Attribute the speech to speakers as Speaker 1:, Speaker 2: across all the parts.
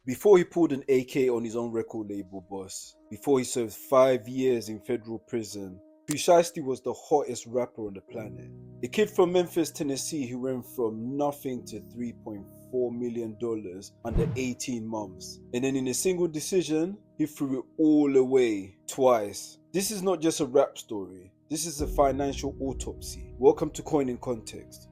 Speaker 1: Before he pulled an AK on his own record label boss, before he served 5 years in federal prison, Pooh Shiesty was the hottest rapper on the planet. A kid from Memphis, Tennessee who went from nothing to $3.4 million under 18 months. And then in a single decision, he threw it all away twice. This is not just a rap story. This is a financial autopsy. Welcome to Coin in Context.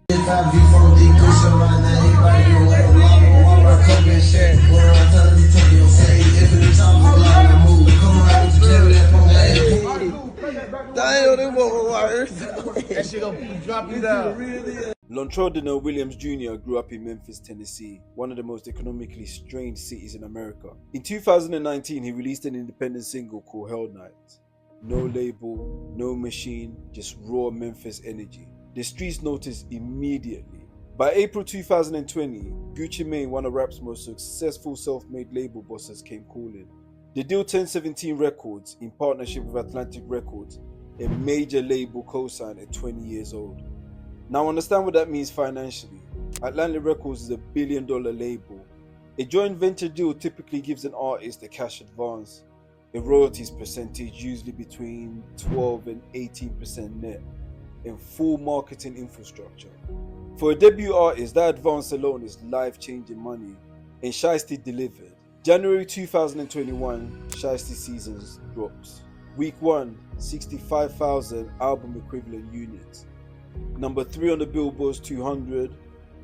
Speaker 1: Lontrell Denell Williams Jr. grew up in Memphis, Tennessee, one of the most economically strained cities in America. In 2019, he released an independent single called Hell Night. No label, no machine, just raw Memphis energy. The streets noticed immediately. By April 2020, Gucci Mane, one of rap's most successful self-made label bosses, came calling. The deal 1017 Records, in partnership with Atlantic Records, a major label co-signed at 20 years old. Now understand what that means financially. Atlantic Records is a $1 billion label. A joint venture deal typically gives an artist a cash advance, a royalties percentage usually between 12 and 18% net, and full marketing infrastructure. For a debut artist, that advance alone is life-changing money, and Shiesty delivered. January 2021, Shiesty Seasons drops. Week 1, 65,000 album equivalent units. Number 3 on the Billboard's 200.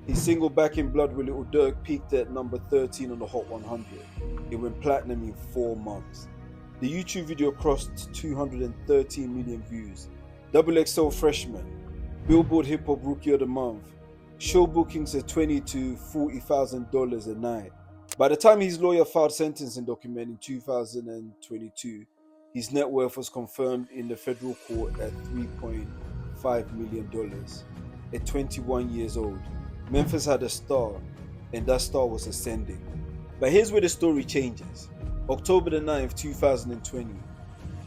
Speaker 1: His single Back in Blood with Lil Durk peaked at number 13 on the Hot 100. It went platinum in 4 months. The YouTube video crossed 213 million views. XXL Freshman, Billboard Hip Hop Rookie of the Month. Show bookings at $20,000 to $40,000 a night. By the time his lawyer filed sentencing document in 2022, his net worth was confirmed in the federal court at $3.5 million. At 21 years old, Memphis had a star, and that star was ascending. But here's where the story changes. October the 9th, 2020.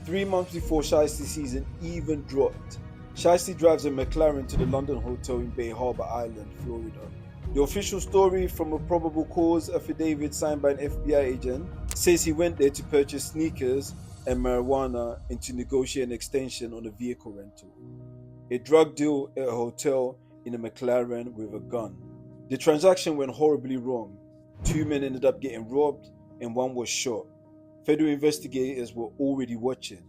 Speaker 1: 3 months before Shiesty season even dropped, Shiesty drives a McLaren to the London Hotel in Bay Harbor Island, Florida. The official story from a probable cause affidavit signed by an FBI agent says he went there to purchase sneakers and marijuana and to negotiate an extension on a vehicle rental. A drug deal at a hotel in a McLaren with a gun. The transaction went horribly wrong. 2 men ended up getting robbed and 1 was shot. Federal investigators were already watching.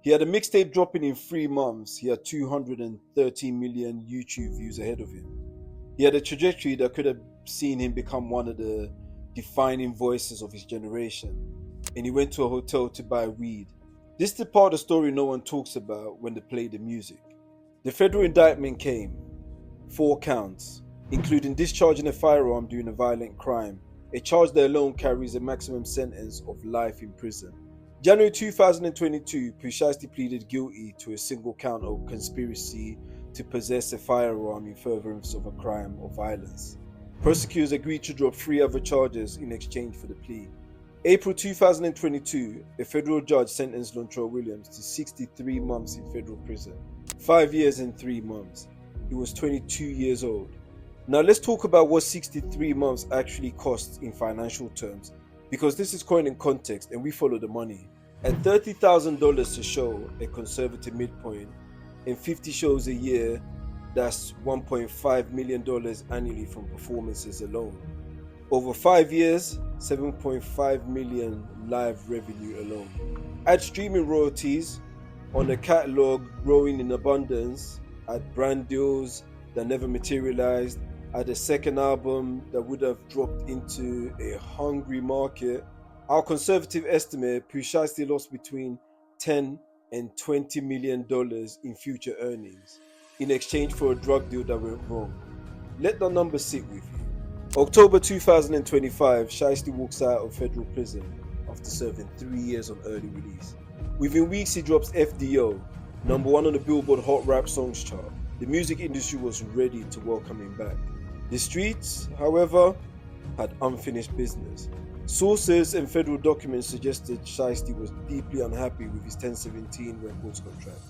Speaker 1: He had a mixtape dropping in 3 months. He had 213 million YouTube views ahead of him. He had a trajectory that could have seen him become one of the defining voices of his generation. And he went to a hotel to buy weed. This is the part of the story no one talks about when they play the music. The federal indictment came. 4 counts, including discharging a firearm during a violent crime, a charge that alone carries a maximum sentence of life in prison. January 2022, Pooh Shiesty pleaded guilty to a single count of conspiracy to possess a firearm in furtherance of a crime of violence. Prosecutors agreed to drop 3 other charges in exchange for the plea. April 2022, a federal judge sentenced Lontrell Williams to 63 months in federal prison. 5 years and 3 months. He was 22 years old. Now let's talk about what 63 months actually costs in financial terms, because this is Coin in Context and we follow the money. At $30,000 to show, a conservative midpoint, and 50 shows a year, that's $1.5 million annually from performances alone. Over 5 years, 7.5 million live revenue alone. Add streaming royalties on a catalog growing in abundance, add brand deals that never materialized, add a second album that would have dropped into a hungry market. Our conservative estimate, Pooh Shiesty lost between $10 and $20 million in future earnings in exchange for a drug deal that went wrong. Let the numbers sit with you. October 2025, Shiesty walks out of federal prison after serving 3 years on early release. Within weeks, he drops FDO, number 1 on the Billboard Hot Rap Songs chart. The music industry was ready to welcome him back. The streets, however, had unfinished business. Sources and federal documents suggested Shiesty was deeply unhappy with his 1017 Records contract,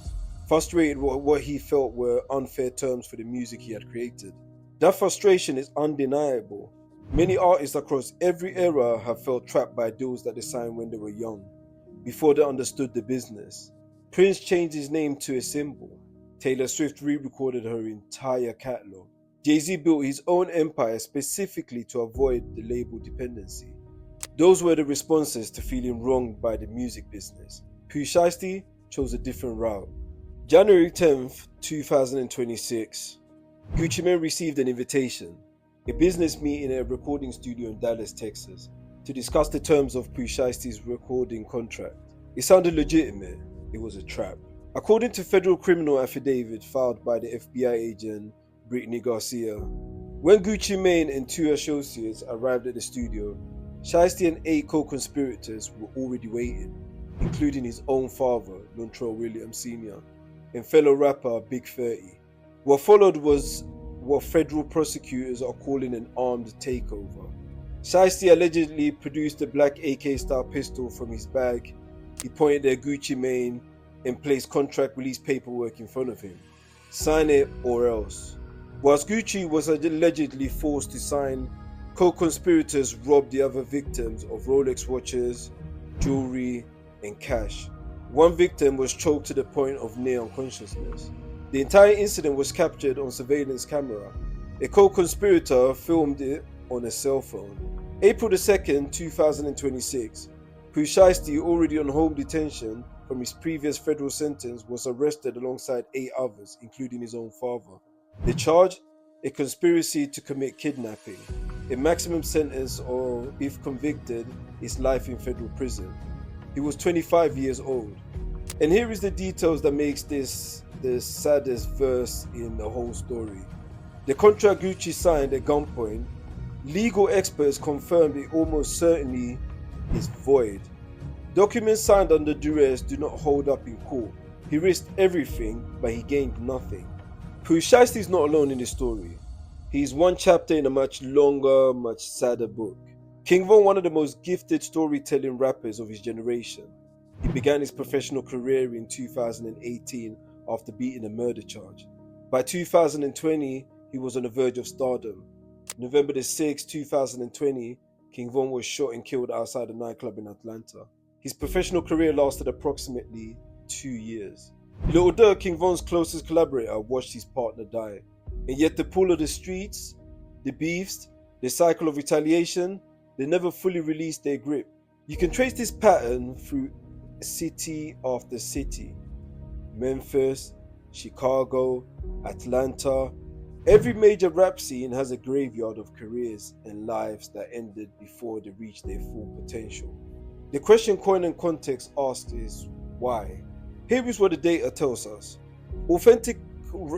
Speaker 1: frustrated with what he felt were unfair terms for the music he had created. That frustration is undeniable, Many artists across every era have felt trapped by deals that they signed when they were young, before they understood the business. Prince changed his name to a symbol. Taylor Swift re-recorded her entire catalogue. Jay-Z built his own empire specifically to avoid the label dependency. Those were the responses to feeling wronged by the music business. Pooh Shiesty chose a different route. January 10th, 2026, Gucci Mane received an invitation, a business meeting at a recording studio in Dallas, Texas, to discuss the terms of Pooh Shiesty's recording contract. It sounded legitimate. It was a trap. According to federal criminal affidavit filed by the FBI agent Brittany Garcia, when Gucci Mane and two associates arrived at the studio, Shiesty and 8 co-conspirators were already waiting, including his own father, Lontrell Williams Sr., and fellow rapper Big 30. What followed was what federal prosecutors are calling an armed takeover. Shiesty allegedly produced a black AK-style pistol from his bag. He pointed at Gucci Mane and placed contract release paperwork in front of him. Sign it or else. Whilst Gucci was allegedly forced to sign, co-conspirators robbed the other victims of Rolex watches, jewelry, and cash. One victim was choked to the point of near unconsciousness. The entire incident was captured on surveillance camera. A co-conspirator filmed it on a cell phone. April 2nd, 2026, Pooh Shiesty, already on home detention from his previous federal sentence, was arrested alongside 8 others, including his own father. The charge? A conspiracy to commit kidnapping. A maximum sentence, or if convicted, is life in federal prison. He was 25 years old. And here is the details that makes this the saddest verse in the whole story. The contract Gucci signed at gunpoint, legal experts confirmed it almost certainly is void. Documents signed under duress do not hold up in court. He risked everything, but he gained nothing. Pooh Shiesty is not alone in this story. He is one chapter in a much longer, much sadder book. King Von, one of the most gifted storytelling rappers of his generation. He began his professional career in 2018 after beating a murder charge. By 2020, he was on the verge of stardom. November 6, 2020, King Von was shot and killed outside a nightclub in Atlanta. His professional career lasted approximately 2 years. Lil Durk, King Von's closest collaborator, watched his partner die. And yet the pull of the streets, the beefs, the cycle of retaliation, they never fully released their grip. You can trace this pattern through city after city. Memphis, Chicago, Atlanta. Every major rap scene has a graveyard of careers and lives that ended before they reached their full potential. The question Coin and Context asked is, why? Here is what the data tells us. Authentic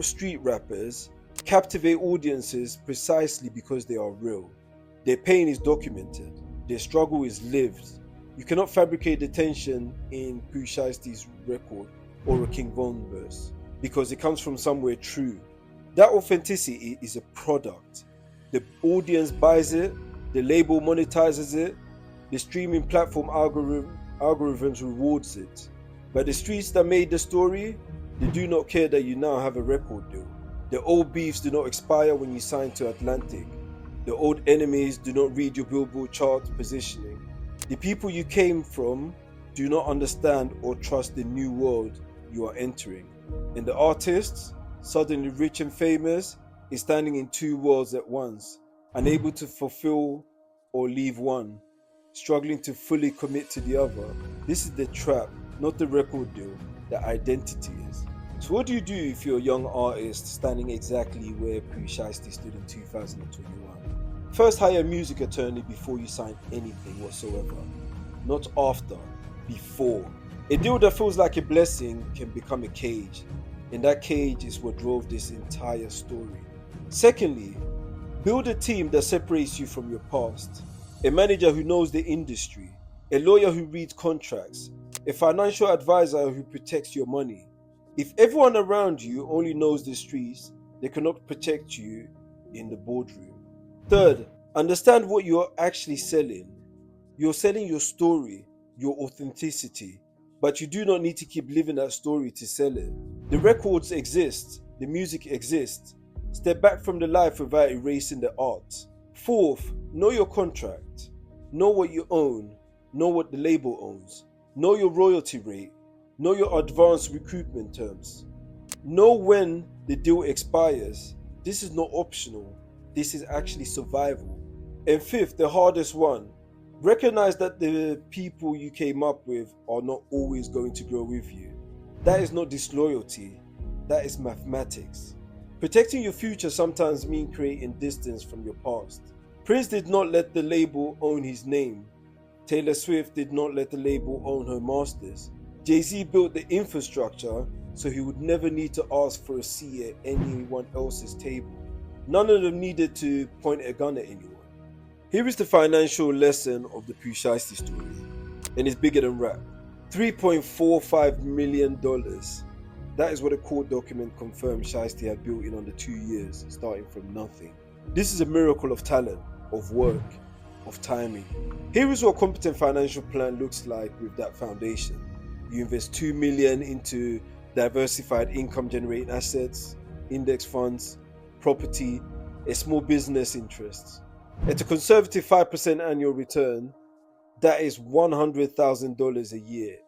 Speaker 1: street rappers captivate audiences precisely because they are real. Their pain is documented. Their struggle is lived. You cannot fabricate the tension in Pooh Shiesty's record or a King Von verse because it comes from somewhere true. That authenticity is a product. The audience buys it, the label monetizes it, the streaming platform algorithms rewards it. But the streets that made the story, they do not care that you now have a record deal. The old beefs do not expire when you sign to Atlantic. The old enemies do not read your Billboard chart positioning. The people you came from do not understand or trust the new world you are entering. And the artists, suddenly rich and famous, is standing in 2 worlds at once, unable to fulfill or leave one, struggling to fully commit to the other. This is the trap, not the record deal, the identity is. So what do you do if you're a young artist standing exactly where Pooh Shiesty stood in 2021? First, hire a music attorney before you sign anything whatsoever. Not after, before. A deal that feels like a blessing can become a cage, and that cage is what drove this entire story. Secondly, build a team that separates you from your past. A manager who knows the industry, a lawyer who reads contracts, a financial advisor who protects your money. If everyone around you only knows the streets, they cannot protect you in the boardroom. Third, understand what you're actually selling. You're selling your story, your authenticity, but you do not need to keep living that story to sell it. The records exist, the music exists. Step back from the life without erasing the art. Fourth, know your contract. Know what you own. Know what the label owns. Know your royalty rate. Know your advanced recruitment terms. Know when the deal expires. This is not optional. This is actually survival. And fifth, the hardest one, recognize that the people you came up with are not always going to grow with you. That is not disloyalty. That is mathematics. Protecting your future sometimes means creating distance from your past. Prince did not let the label own his name. Taylor Swift did not let the label own her masters. Jay-Z built the infrastructure so he would never need to ask for a seat at anyone else's table. None of them needed to point a gun at anyone. Here is the financial lesson of the Pooh Shiesty story, and it's bigger than rap. $3.45 million. That is what a court document confirmed Shiesty had built in under 2 years, starting from nothing. This is a miracle of talent, of work, of timing. Here is what a competent financial plan looks like with that foundation. You invest $2 million into diversified income generating assets, index funds, property, a small business interest. At a conservative 5% annual return, that is $100,000 a year,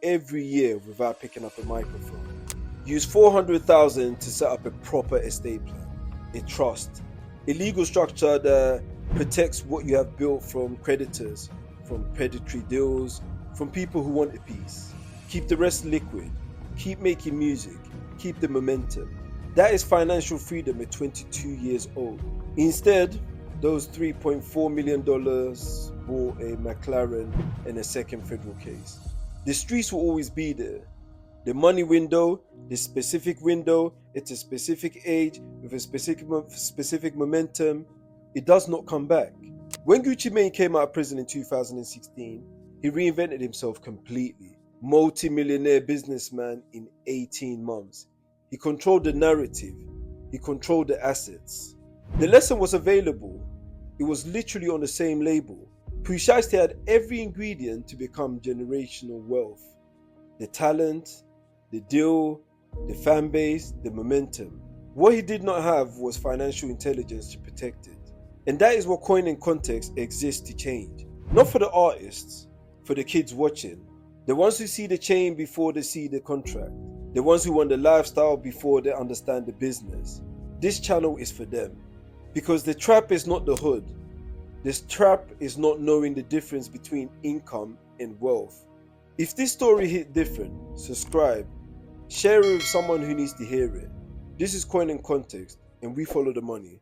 Speaker 1: every year without picking up a microphone. Use $400,000 to set up a proper estate plan, a trust, a legal structure that protects what you have built from creditors, from predatory deals, from people who want a piece. Keep the rest liquid, keep making music, keep the momentum. That is financial freedom at 22 years old. Instead, those $3.4 million bought a McLaren and a second federal case. The streets will always be there. The money window, the specific window, at a specific age, with a specific momentum, it does not come back. When Gucci Mane came out of prison in 2016, he reinvented himself completely. Multi-millionaire businessman in 18 months. He controlled the narrative. He controlled the assets. The lesson was available. It was literally on the same label. Pooh Shiesty had every ingredient to become generational wealth. The talent, the deal, the fan base, the momentum. What he did not have was financial intelligence to protect it. And that is what Coin and Context exists to change. Not for the artists, for the kids watching. The ones who see the chain before they see the contract. The ones who want the lifestyle before they understand the business. This channel is for them. Because the trap is not the hood. This trap is not knowing the difference between income and wealth. If this story hit different, subscribe. Share it with someone who needs to hear it. This is Coin and Context, and we follow the money.